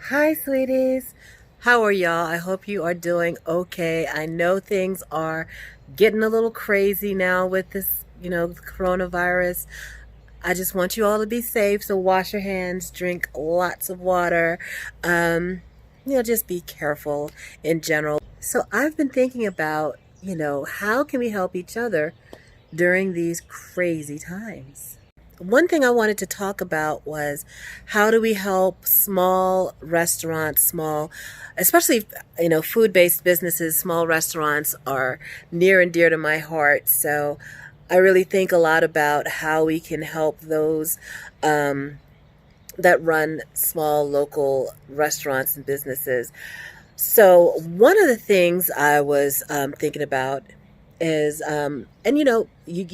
Hi, sweeties. How are y'all? I hope you are doing okay. I know things are getting a little crazy now with this, coronavirus. I just want you all to be safe. So wash your hands, drink lots of water. Um, just be careful in general. So I've been thinking about, how can we help each other during these crazy times? One thing I wanted to talk about was how do we help small restaurants, especially, food-based businesses, small restaurants are near and dear to my heart. So I really think a lot about how we can help those that run small local restaurants and businesses. So one of the things I was thinking about is, and you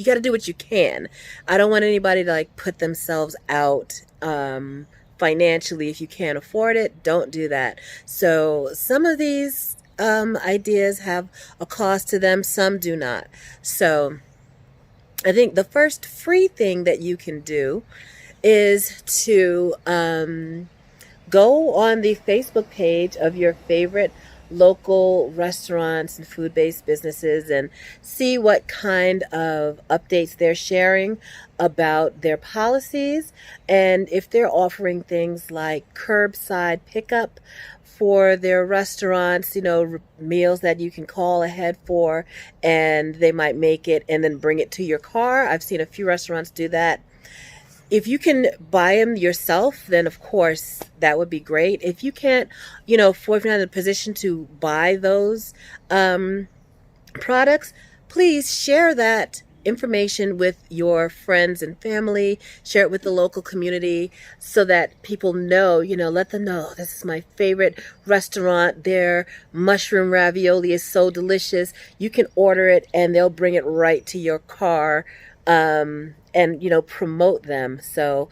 got to do what you can. I don't want anybody to like put themselves out financially. If you can't afford it, don't do that. So some of these ideas have a cost to them, some do not. So I think the first free thing that you can do is to go on the Facebook page of your favorite local restaurants and food-based businesses and see what kind of updates they're sharing about their policies, and if they're offering things like curbside pickup for their restaurants, meals that you can call ahead for and they might make it and then bring it to your car. I've seen a few restaurants do that. If you can buy them yourself, then of course that would be great. If you can't, if you're not in a position to buy those products, please share that information with your friends and family, share it with the local community so that people know, let them know this is my favorite restaurant. Their mushroom ravioli is so delicious. You can order it and they'll bring it right to your car. And promote them. So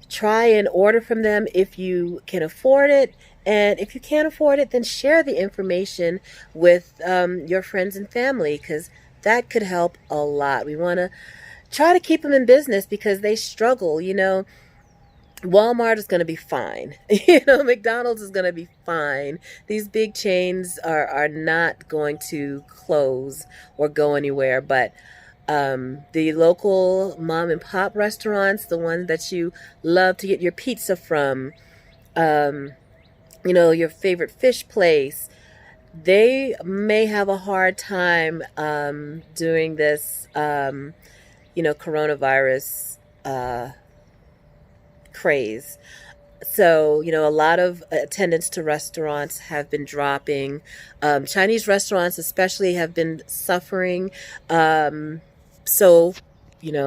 try and order from them if you can afford it. And if you can't afford it, then share the information with your friends and family, because that could help a lot. We want to try to keep them in business because they struggle. Walmart is going to be fine. McDonald's is going to be fine. These big chains are not going to close or go anywhere. But the local mom and pop restaurants, the ones that you love to get your pizza from, your favorite fish place, they may have a hard time doing this, coronavirus craze. So, a lot of attendance to restaurants have been dropping. Chinese restaurants especially have been suffering. So,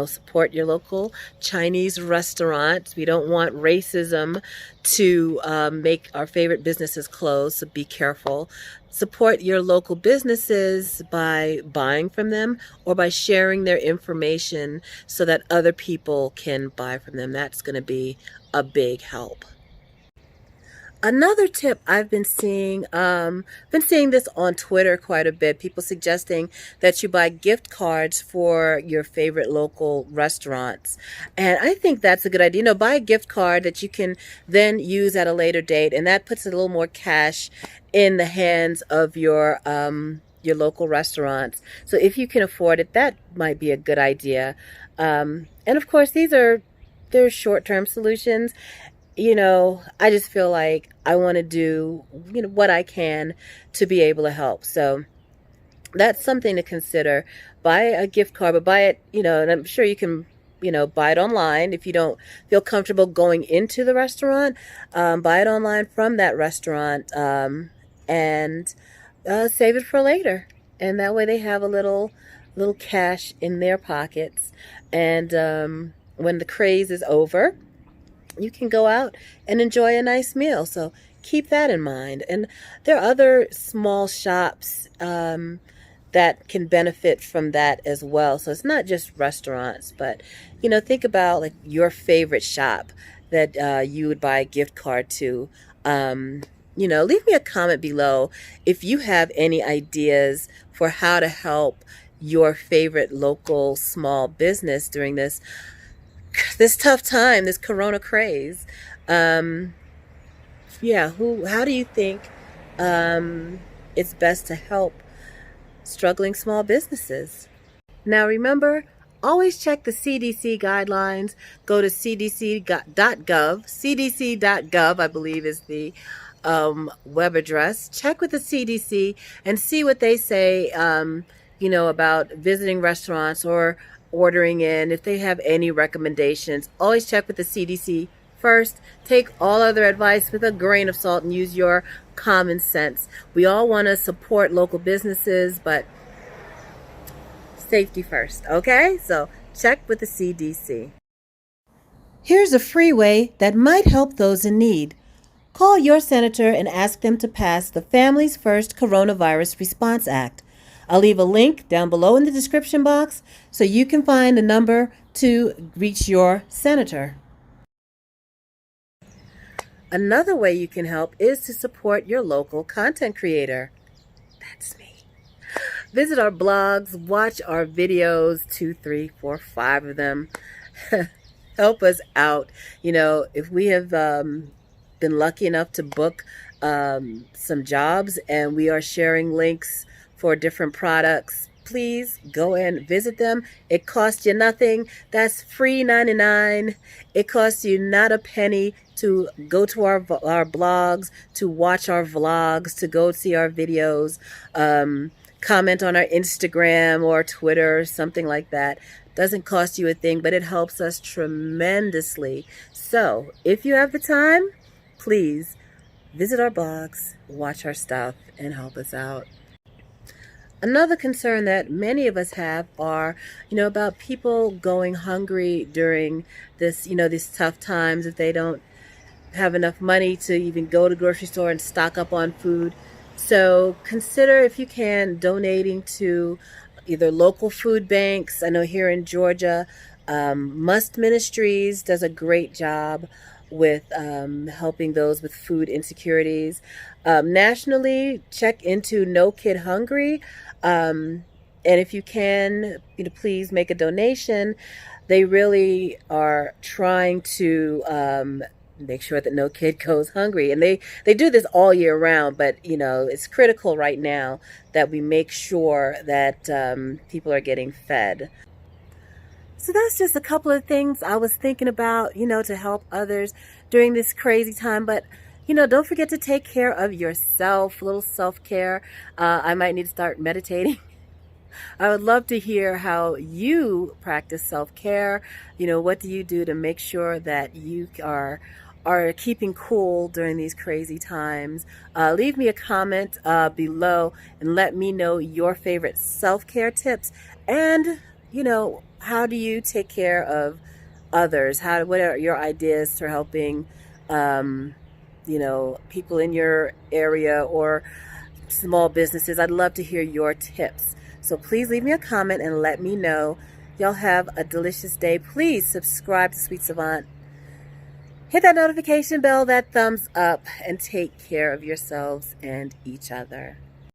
support your local Chinese restaurants. We don't want racism to make our favorite businesses close, so be careful. Support your local businesses by buying from them or by sharing their information so that other people can buy from them. That's going to be a big help. Another tip I've been seeing this on Twitter quite a bit. People suggesting that you buy gift cards for your favorite local restaurants. And I think that's a good idea. Buy a gift card that you can then use at a later date. And that puts a little more cash in the hands of your local restaurants. So if you can afford it, that might be a good idea. And of course, they're short-term solutions. I just feel like I want to do, what I can to be able to help. So that's something to consider. Buy a gift card, but buy it, and I'm sure you can, buy it online if you don't feel comfortable going into the restaurant. Buy it online from that restaurant and save it for later. And that way they have a little cash in their pockets. And when the craze is over, you can go out and enjoy a nice meal. So keep that in mind. And there are other small shops that can benefit from that as well. So it's not just restaurants, but, think about like your favorite shop that you would buy a gift card to. Leave me a comment below if you have any ideas for how to help your favorite local small business during this tough time, this corona craze. Yeah, how do you think it's best to help struggling small businesses? Now remember, always check the CDC guidelines. Go to CDC.gov. CDC.gov, I believe, is the web address. Check with the CDC and see what they say, about visiting restaurants or ordering in, if they have any recommendations. Always check with the CDC first. Take all other advice with a grain of salt and use your common sense. We all want to support local businesses, but safety first, okay? So check with the CDC. Here's a free way that might help those in need. Call your senator and ask them to pass the Families First Coronavirus Response Act. I'll leave a link down below in the description box so you can find a number to reach your senator. Another way you can help is to support your local content creator. That's me. Visit our blogs, watch our videos, 2, 3, 4, 5 of them. Help us out. If we have been lucky enough to book some jobs and we are sharing links for different products, please go and visit them. It costs you nothing. That's free 99. It costs you not a penny to go to our blogs, to watch our vlogs, to go see our videos, comment on our Instagram or Twitter, something like that. Doesn't cost you a thing, but it helps us tremendously. So if you have the time, please visit our blogs, watch our stuff, and help us out. Another concern that many of us have are, about people going hungry during these tough times if they don't have enough money to even go to the grocery store and stock up on food. So consider, if you can, donating to either local food banks. I know here in Georgia, Must Ministries does a great job with helping those with food insecurities. Nationally, check into No Kid Hungry. And if you can, please make a donation. They really are trying to make sure that no kid goes hungry. And they do this all year round, but it's critical right now that we make sure that people are getting fed. So that's just a couple of things I was thinking about, to help others during this crazy time. But don't forget to take care of yourself, a little self-care. I might need to start meditating. I would love to hear how you practice self-care. What do you do to make sure that you are keeping cool during these crazy times? Leave me a comment below and let me know your favorite self-care tips. And, how do you take care of others? What are your ideas for helping, people in your area or small businesses? I'd love to hear your tips. So please leave me a comment and let me know. Y'all have a delicious day. Please subscribe to Sweet Savant. Hit that notification bell, that thumbs up, and take care of yourselves and each other.